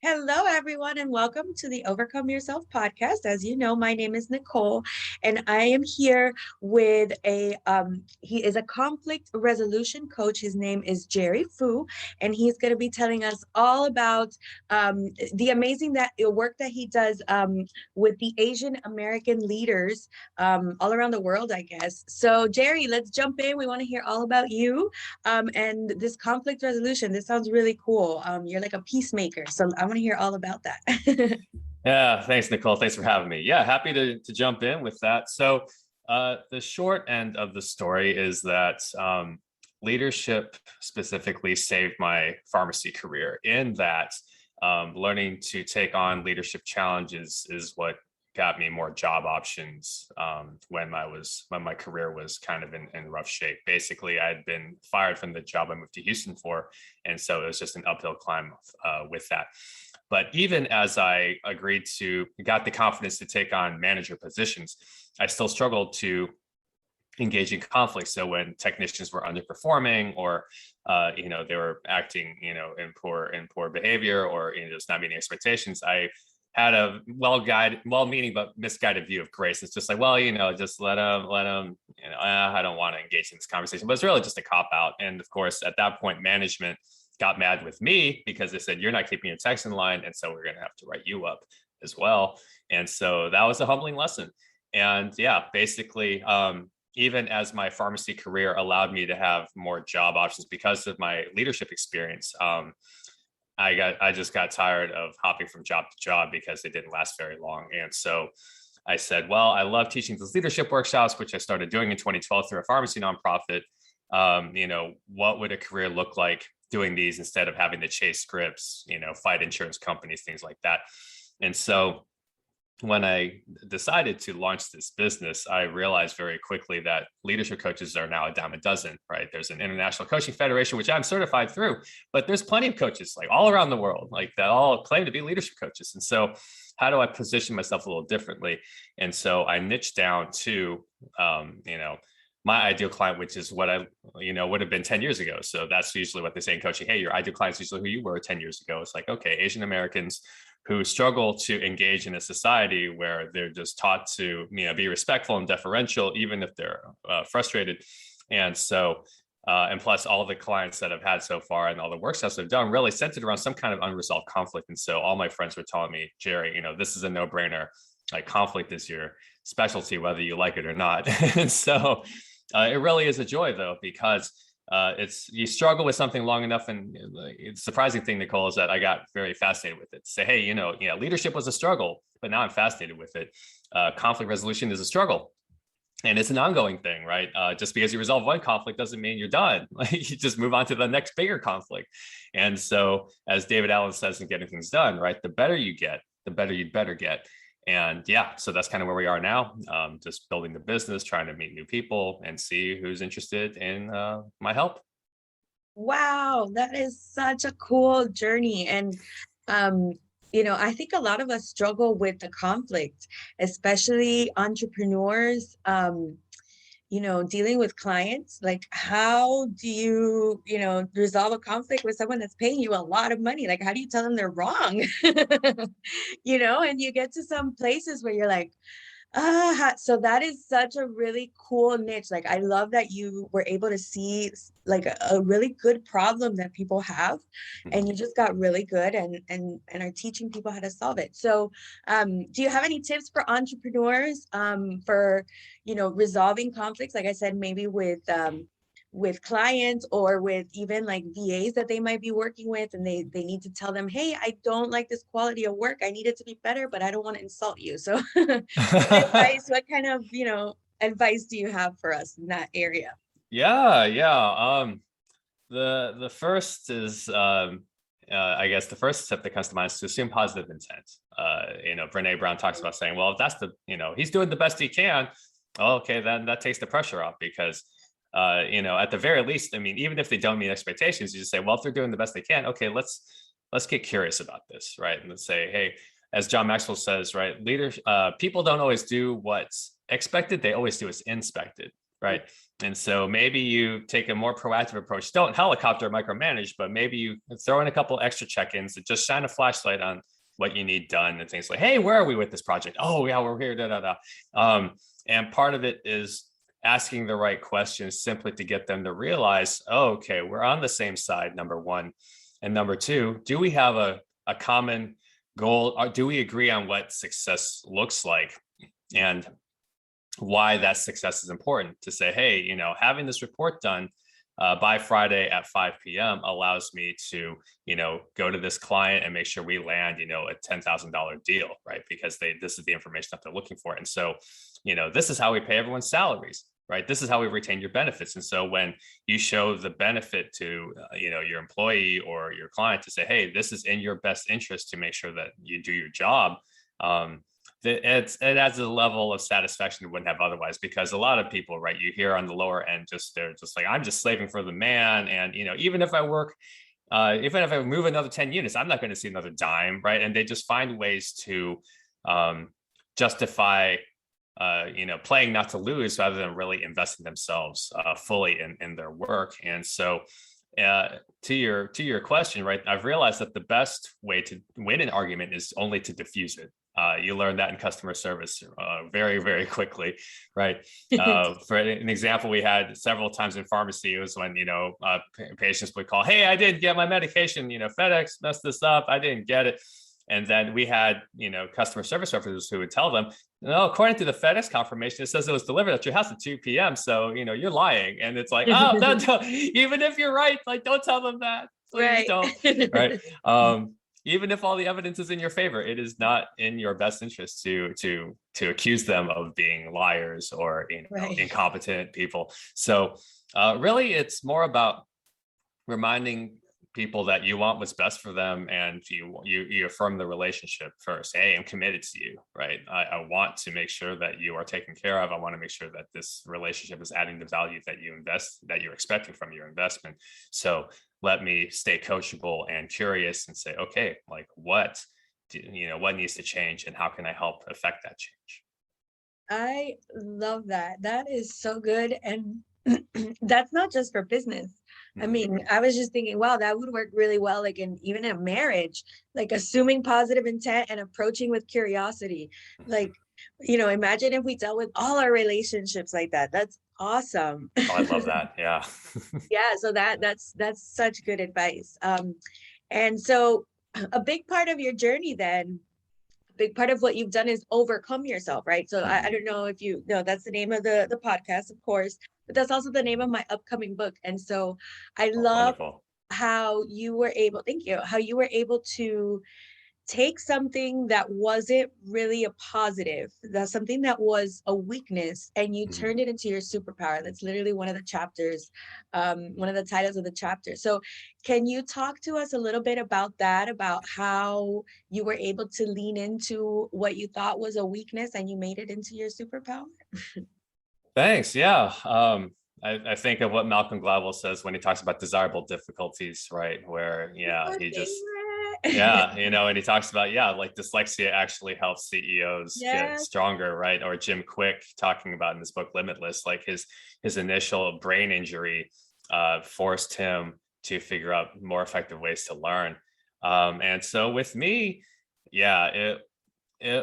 Hello, everyone, and welcome to the Overcome Yourself podcast. As you know, my name is Nicole, and I am here with he is a conflict resolution coach. His name is Jerry Fu, and he's going to be telling us all about the amazing work that he does with the Asian American leaders all around the world, I guess. So, Jerry, let's jump in. We want to hear all about you and this conflict resolution. This sounds really cool. You're like a peacemaker, so I want to hear all about that. Yeah, thanks, Nicole. Thanks for having me. Yeah, happy to jump in with that. So, the short end of the story is that leadership specifically saved my pharmacy career. In that, learning to take on leadership challenges is what got me more job options when my career was kind of in rough shape. Basically, I had been fired from the job I moved to Houston for, and so it was just an uphill climb with that. But even as I got the confidence to take on manager positions, I still struggled to engage in conflict. So when technicians were underperforming, or they were acting in poor behavior, or just not meeting expectations, I had a well-meaning but misguided view of grace. It's just like, well, just let them. I don't want to engage in this conversation, but it's really just a cop out. And of course, at that point, management got mad with me because they said, you're not keeping your techs in line, and so we're going to have to write you up as well. And so that was a humbling lesson. And yeah, basically, even as my pharmacy career allowed me to have more job options because of my leadership experience, I just got tired of hopping from job to job because they didn't last very long. And so I said, well, I love teaching these leadership workshops, which I started doing in 2012 through a pharmacy nonprofit. What would a career look like doing these instead of having to chase scripts, fight insurance companies, things like that. And so when I decided to launch this business, I realized very quickly that leadership coaches are now a dime a dozen, right? There's an international coaching federation, which I'm certified through, but there's plenty of coaches like all around the world, like that all claim to be leadership coaches. And so how do I position myself a little differently? And so I niched down to, my ideal client, which is what I, would have been 10 years ago. So that's usually what they say in coaching. Hey, your ideal client is usually who you were 10 years ago. It's like, okay, Asian Americans who struggle to engage in a society where they're just taught to, be respectful and deferential, even if they're frustrated. And so, and plus all the clients that I've had so far and all the workshops I've done really centered around some kind of unresolved conflict. And so all my friends were telling me, Jerry, this is a no-brainer. Like, conflict is your specialty, whether you like it or not. And so it really is a joy, though, because you struggle with something long enough. And the surprising thing, Nicole, is that I got very fascinated with it. Say, hey, leadership was a struggle, but now I'm fascinated with it. Conflict resolution is a struggle. And it's an ongoing thing, right? Just because you resolve one conflict doesn't mean you're done. You just move on to the next bigger conflict. And so, as David Allen says in Getting Things Done, right? The better you get, the better you'd better get. And yeah, so that's kind of where we are now, just building the business, trying to meet new people and see who's interested in my help. Wow, that is such a cool journey. And, I think a lot of us struggle with the conflict, especially entrepreneurs, dealing with clients. Like, how do you, resolve a conflict with someone that's paying you a lot of money? Like, how do you tell them they're wrong? And you get to some places where you're like, so that is such a really cool niche. Like, I love that you were able to see like a really good problem that people have, and you just got really good and are teaching people how to solve it. So, do you have any tips for entrepreneurs for, resolving conflicts? Like I said, maybe with clients or with even like VAs that they might be working with, and they need to tell them, hey, I don't like this quality of work. I need it to be better, but I don't want to insult you. So what kind of, advice do you have for us in that area? Yeah. The first is, I guess the first step that comes to mind is to assume positive intent. Brene Brown talks about saying, well, if that's he's doing the best he can. Oh, okay, then that takes the pressure off, because at the very least, I mean, even if they don't meet expectations, you just say, well, if they're doing the best they can, okay, let's get curious about this, right? And let's say, hey, as John Maxwell says, right, people don't always do what's expected; they always do what's inspected, right? And so maybe you take a more proactive approach. Don't helicopter micromanage, but maybe you throw in a couple extra check-ins that just shine a flashlight on what you need done and things like, hey, where are we with this project? Oh yeah, we're here, da da da. And part of it is asking the right questions simply to get them to realize, oh, okay, we're on the same side, number one. And number two, do we have a common goal? Or do we agree on what success looks like and why that success is important? To say, hey, having this report done by Friday at 5 p.m. allows me to, go to this client and make sure we land, a $10,000 deal, right? Because this is the information that they're looking for. And so, this is how we pay everyone's salaries, right? This is how we retain your benefits. And so when you show the benefit to, your employee or your client to say, hey, this is in your best interest to make sure that you do your job, it adds a level of satisfaction you wouldn't have otherwise, because a lot of people, right, you hear on the lower end, they're just like, I'm just slaving for the man. And, even if I work, even if I move another 10 units, I'm not going to see another dime. Right. And they just find ways to justify, playing not to lose rather than really investing themselves fully in their work. And so to your question, right, I've realized that the best way to win an argument is only to diffuse it. You learn that in customer service very, very quickly, right? For an example, we had several times in pharmacy, it was when, patients would call, hey, I didn't get my medication, FedEx messed this up, I didn't get it. And then we had, customer service representatives who would tell them, no, according to the FedEx confirmation, it says it was delivered at your house at 2 p.m. So, you're lying. And it's like, oh, no, even if you're right, like, don't tell them that. Please don't. Right. Even if all the evidence is in your favor, it is not in your best interest to accuse them of being liars or incompetent people. So really, it's more about reminding people that you want what's best for them, and you affirm the relationship first. Hey, I'm committed to you, right? I want to make sure that you are taken care of. I want to make sure that this relationship is adding the value that you're expecting from your investment. So let me stay coachable and curious and say, okay, like what needs to change and how can I help affect that change? I love that. That is so good. And that's not just for business. I mean, I was just thinking, wow, that would work really well, like even in a marriage, like assuming positive intent and approaching with curiosity. Like, imagine if we dealt with all our relationships like that. That's awesome. Oh, I love that. Yeah. Yeah, so that's such good advice. And so a big part of your journey then, a big part of what you've done is overcome yourself, right? So I don't know if you know, that's the name of the podcast, of course, but that's also the name of my upcoming book. And so I love Wonderful. how you were able, thank you, how you were able to take something that wasn't really a positive, that's something that was a weakness, and you turned it into your superpower. That's literally one of the chapters, one of the titles of the chapter. So can you talk to us a little bit about that, about how you were able to lean into what you thought was a weakness and you made it into your superpower? Thanks. Yeah. I think of what Malcolm Gladwell says when he talks about desirable difficulties, right? Where, he just, and he talks about, like dyslexia actually helps CEOs get stronger, right? Or Jim Quick talking about in his book Limitless, like his initial brain injury forced him to figure out more effective ways to learn. And so with me, it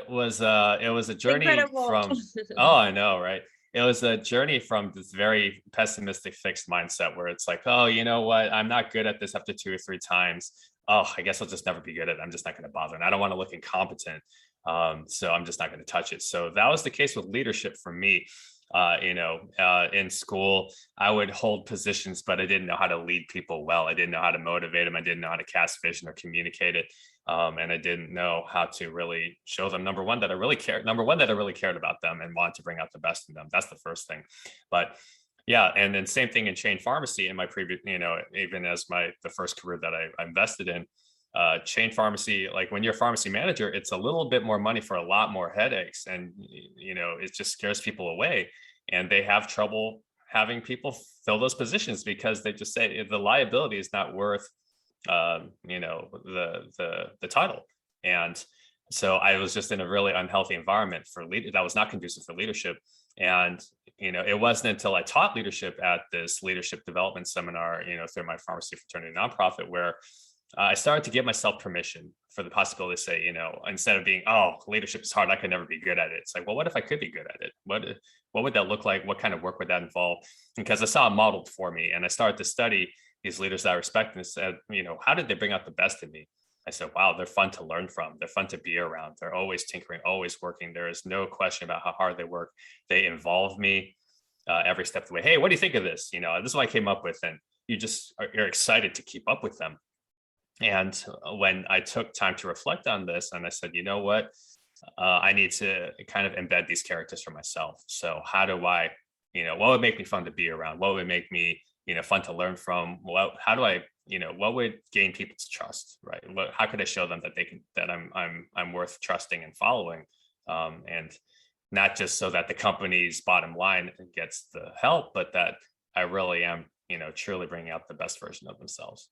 was a journey Incredible. from, oh, I know, right? It was a journey from this very pessimistic fixed mindset where it's like, oh, you know what? I'm not good at this after 2 or 3 times. Oh, I guess I'll just never be good at it. I'm just not going to bother. And I don't want to look incompetent. So I'm just not going to touch it. So that was the case with leadership for me. In school, I would hold positions, but I didn't know how to lead people well. I didn't know how to motivate them. I didn't know how to cast vision or communicate it. And I didn't know how to really show them, number one, that I really cared about them and wanted to bring out the best in them. That's the first thing. But and then same thing in chain pharmacy in my previous, even as the first career that I invested in, chain pharmacy, like when you're a pharmacy manager, it's a little bit more money for a lot more headaches. And, it just scares people away, and they have trouble having people fill those positions because they just say the liability is not worth, the title. And so I was just in a really unhealthy environment that was not conducive for leadership. And, it wasn't until I taught leadership at this leadership development seminar, through my pharmacy fraternity nonprofit, where I started to give myself permission for the possibility to say, instead of being, oh, leadership is hard, I could never be good at it. It's like, well, what if I could be good at it? What would that look like? What kind of work would that involve? Because I saw it modeled for me, and I started to study these leaders that I respect and said, how did they bring out the best in me? I said, wow, they're fun to learn from. They're fun to be around. They're always tinkering, always working. There is no question about how hard they work. They involve me every step of the way. Hey, what do you think of this? This is what I came up with. And you're excited to keep up with them. And when I took time to reflect on this, and I said, you know what, I need to kind of embed these characters for myself. So how do I, what would make me fun to be around? What would make me, fun to learn from? How do I, what would gain people's trust, right? How could I show them that I'm worth trusting and following? And not just so that the company's bottom line gets the help, but that I really am, truly bringing out the best version of themselves.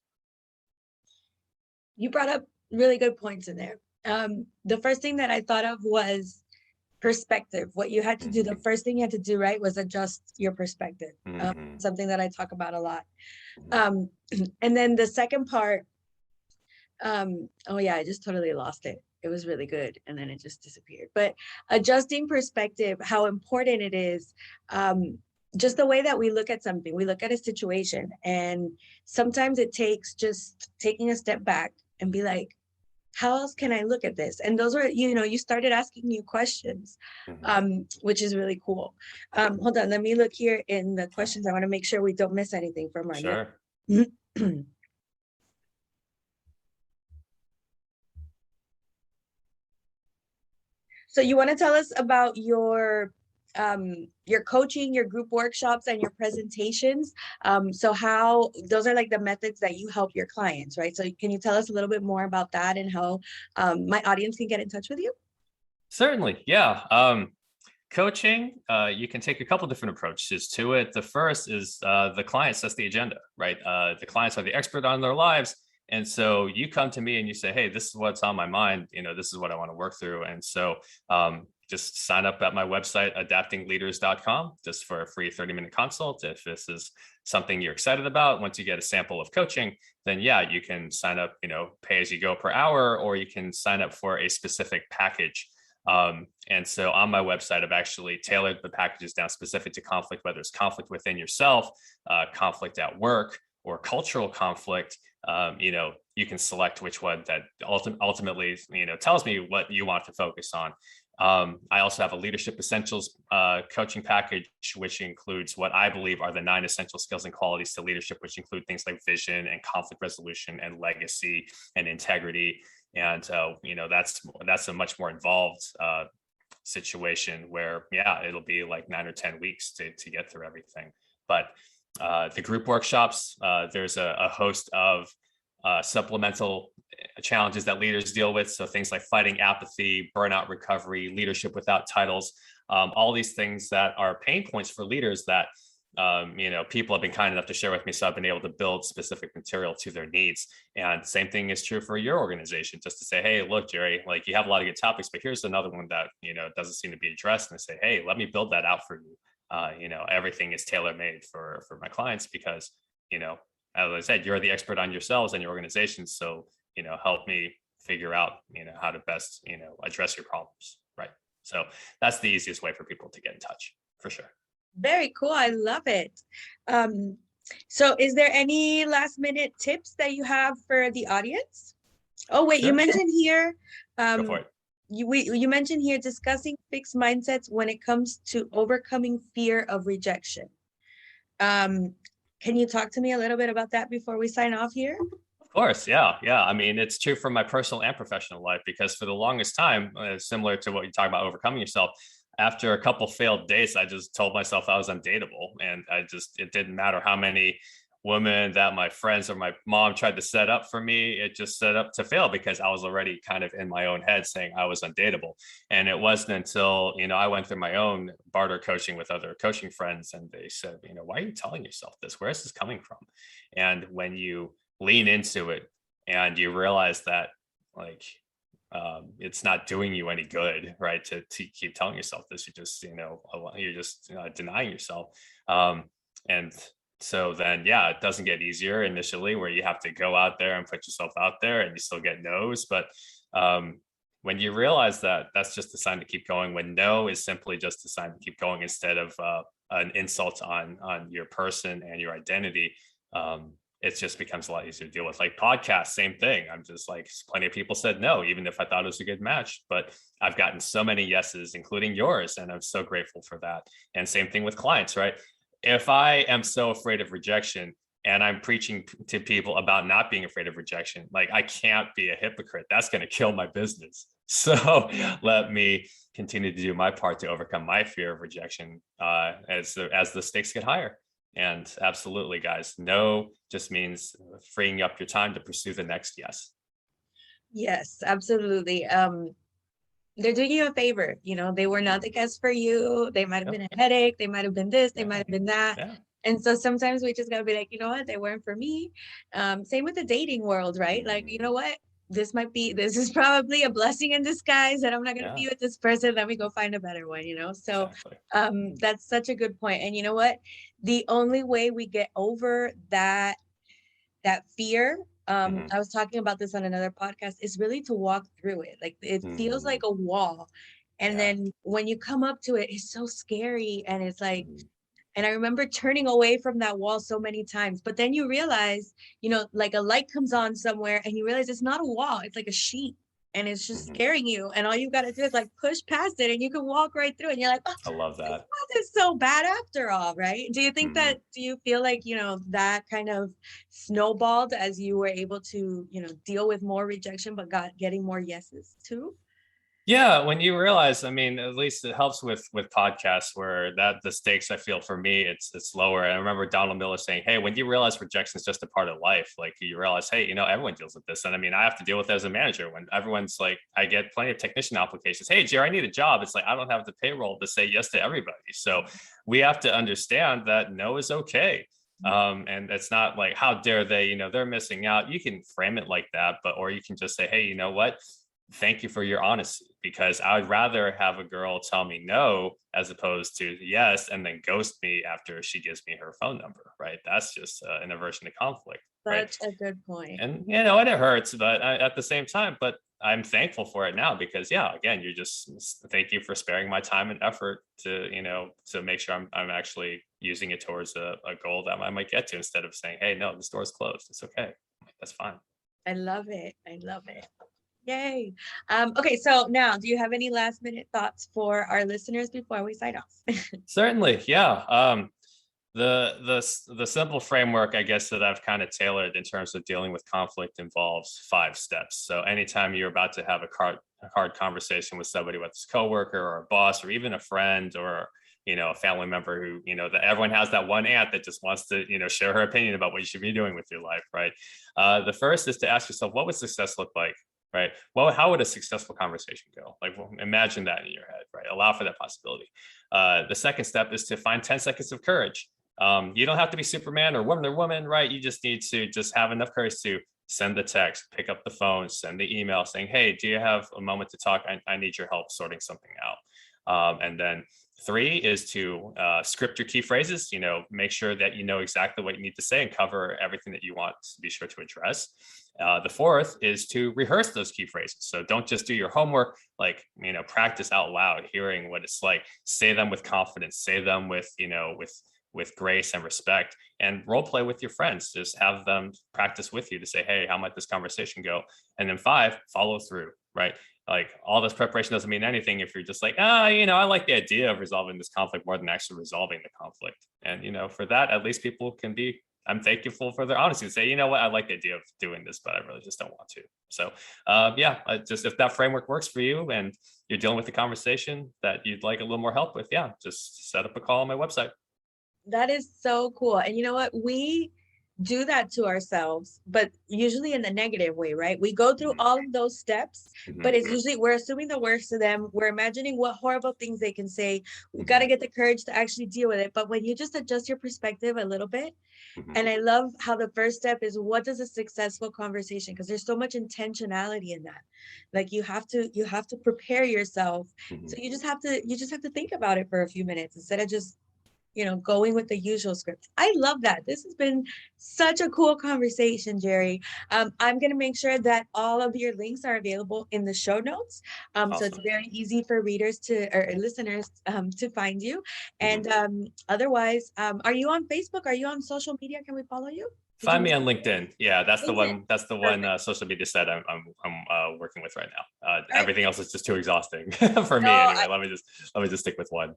You brought up really good points in there. The first thing that I thought of was perspective. What you had to do, the first thing you had to do, right, was adjust your perspective. Something that I talk about a lot. And then the second part, oh yeah, I just totally lost it. It was really good, and then it just disappeared. But adjusting perspective, how important it is. Just the way that we look at something, we look at a situation, and sometimes it takes just taking a step back and be like, how else can I look at this? And those are, you started asking new questions, which is really cool. Hold on, let me look here in the questions. I want to make sure we don't miss anything from our Sure. So you want to tell us about your coaching, your group workshops, and your presentations. So how those are like the methods that you help your clients, right? So can you tell us a little bit more about that and how my audience can get in touch with you? Certainly. Yeah. Coaching, you can take a couple different approaches to it. The first is the client sets the agenda, right? The clients are the expert on their lives. And so you come to me and you say, hey, this is what's on my mind. This is what I want to work through. And so just sign up at my website, adaptingleaders.com, just for a free 30-minute consult. If this is something you're excited about, once you get a sample of coaching, then yeah, you can sign up, pay as you go per hour, or you can sign up for a specific package. And so on my website, I've actually tailored the packages down specific to conflict, whether it's conflict within yourself, conflict at work, or cultural conflict. You can select which one that ultimately, tells me what you want to focus on. I also have a leadership essentials coaching package, which includes what I believe are the 9 essential skills and qualities to leadership, which include things like vision and conflict resolution and legacy and integrity. And that's a much more involved situation where, yeah, it'll be like 9 or 10 weeks to get through everything. But the group workshops, there's a host of supplemental challenges that leaders deal with. So things like fighting apathy, burnout recovery, leadership without titles, all these things that are pain points for leaders that people have been kind enough to share with me. So I've been able to build specific material to their needs. And same thing is true for your organization, just to say, hey, look, Jerry, like you have a lot of good topics, but here's another one that, doesn't seem to be addressed. And I say, hey, let me build that out for you. Everything is tailor-made for my clients because, as I said, you're the expert on yourselves and your organizations. So, help me figure out, how to best, address your problems. Right. So that's the easiest way for people to get in touch, for sure. Very cool. I love it. So is there any last minute tips that you have for the audience? Oh, wait, Sure. You mentioned here, Go for it. you mentioned here discussing fixed mindsets when it comes to overcoming fear of rejection. Can you talk to me a little bit about that before we sign off here? Of course. Yeah. Yeah. I mean, it's true for my personal and professional life because for the longest time, similar to what you talk about overcoming yourself, after a couple failed dates, I just told myself I was undateable. And it didn't matter how many women that my friends or my mom tried to set up for me, it just set up to fail because I was already kind of in my own head saying I was undateable. And it wasn't until, I went through my own barter coaching with other coaching friends and they said, why are you telling yourself this? Where is this coming from? And when you lean into it and you realize that like It's not doing you any good, right? To keep telling yourself this, you're just denying yourself. And so then, yeah, it doesn't get easier initially where you have to go out there and put yourself out there and you still get no's. But when you realize that, that's just a sign to keep going, when no is simply just a sign to keep going instead of an insult on your person and your identity, it just becomes a lot easier to deal with. Like podcasts, same thing. I'm just like, plenty of people said no, even if I thought it was a good match, but I've gotten so many yeses, including yours. And I'm so grateful for that. And same thing with clients, right? If I am so afraid of rejection and I'm preaching to people about not being afraid of rejection, like I can't be a hypocrite. That's going to kill my business. So let me continue to do my part to overcome my fear of rejection as the stakes get higher. And absolutely, guys, no just means freeing up your time to pursue the next yes. Yes, absolutely. They're doing you a favor. They were not the guest for you. They might have been a headache. They might have been this. They might have been that. Yeah. And so sometimes we just gotta be like, you know what? They weren't for me. Same with the dating world, right? Like, you know what? This is probably a blessing in disguise that I'm not gonna be with this person. Let me go find a better one, So exactly. That's such a good point. And you know what? The only way we get over that fear, I was talking about this on another podcast, is really to walk through it. Like it feels like a wall. And then when you come up to it, it's so scary. And it's like, and I remember turning away from that wall so many times, but then you realize, like a light comes on somewhere and you realize it's not a wall, it's like a sheet and it's just scaring you. And all you got to do is like push past it and you can walk right through and you're like, oh, I love that. It's so bad after all, right? Do you think do you feel like, that kind of snowballed as you were able to, deal with more rejection, but getting more yeses too? Yeah, when you realize, I mean, at least it helps with podcasts where the stakes, I feel, for me, it's lower. And I remember Donald Miller saying, "Hey, when you realize rejection is just a part of life, like you realize, hey, everyone deals with this." And I mean, I have to deal with it as a manager when everyone's like, I get plenty of technician applications. Hey, Jerry, I need a job. It's like I don't have the payroll to say yes to everybody. So we have to understand that no is okay. And it's not like, how dare they? They're missing out. You can frame it like that, or you can just say, hey, you know what? Thank you for your honesty, because I would rather have a girl tell me no as opposed to yes and then ghost me after she gives me her phone number, right? That's just an aversion to conflict. Such a good point. And and it hurts, but at the same time, but I'm thankful for it now because again, you just thank you for sparing my time and effort to to make sure I'm actually using it towards a goal that I might get to, instead of saying, hey, no, this door's closed, it's okay, that's fine. I love it. Yay. Okay, so now, do you have any last minute thoughts for our listeners before we sign off? Certainly, yeah. The simple framework, I guess, that I've kind of tailored in terms of dealing with conflict involves 5 steps. So anytime you're about to have a hard conversation with somebody, whether it's a coworker or a boss or even a friend or a family member who that everyone has that one aunt that just wants to share her opinion about what you should be doing with your life, right? The first is to ask yourself, what would success look like? Right. Well, how would a successful conversation go? Like, imagine that in your head, right? Allow for that possibility. The second step is to find 10 seconds of courage. You don't have to be Superman or Wonder Woman, right? You just need to just have enough courage to send the text, pick up the phone, send the email saying, hey, do you have a moment to talk? I need your help sorting something out. And then 3 is to script your key phrases, make sure that you know exactly what you need to say and cover everything that you want to be sure to address. The 4th is to rehearse those key phrases. So don't just do your homework, like, practice out loud, hearing what it's like, say them with confidence, say them with grace and respect, and role play with your friends. Just have them practice with you to say, hey, how might this conversation go? And then 5, follow through, right? Like, all this preparation doesn't mean anything if you're just like, I like the idea of resolving this conflict more than actually resolving the conflict. And, for that, at least people can be, I'm thankful for their honesty to say, you know what, I like the idea of doing this, but I really just don't want to. So just if that framework works for you and you're dealing with a conversation that you'd like a little more help with, just set up a call on my website. That is so cool. And you know what? do that to ourselves, but usually in the negative way, right? We go through Mhm. all of those steps, but Mhm. it's usually we're assuming the worst of them. We're imagining what horrible things they can say. We've got to Mhm. get the courage to actually deal with it. But when you just adjust your perspective a little bit, Mhm. and I love how the first step is what does a successful conversation, because there's so much intentionality in that. Like you have to prepare yourself. So Mhm. you just have to think about it for a few minutes instead of just going with the usual script. I love that. This has been such a cool conversation, Jerry. I'm going to make sure that all of your links are available in the show notes. So it's Awesome. very easy for readers or listeners to find you. Mhm. And otherwise, are you on Facebook? Are you on social media? Can we follow you? Did you Find me mention on LinkedIn. Yeah, that's the LinkedIn? one. That's the one Perfect. social media set I'm working with right now. All right. Everything else is just too exhausting for No, me anyway. Let me just stick with one.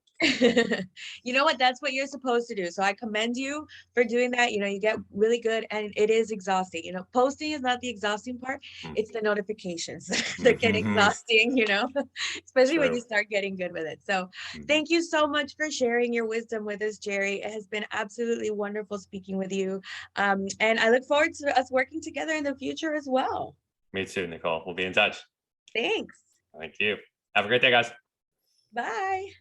you know what? That's what you're supposed to do. So I commend you for doing that. You get really good and it is exhausting. Posting is not the exhausting part. It's the notifications that get Mm-hmm. exhausting, especially when you True. start getting good with it. So Mhm. thank you so much for sharing your wisdom with us, Jerry. It has been absolutely wonderful speaking with you. And I look forward to us working together in the future as well. Me too, Nicole. We'll be in touch. Thanks. Thank you. Have a great day, guys. Bye.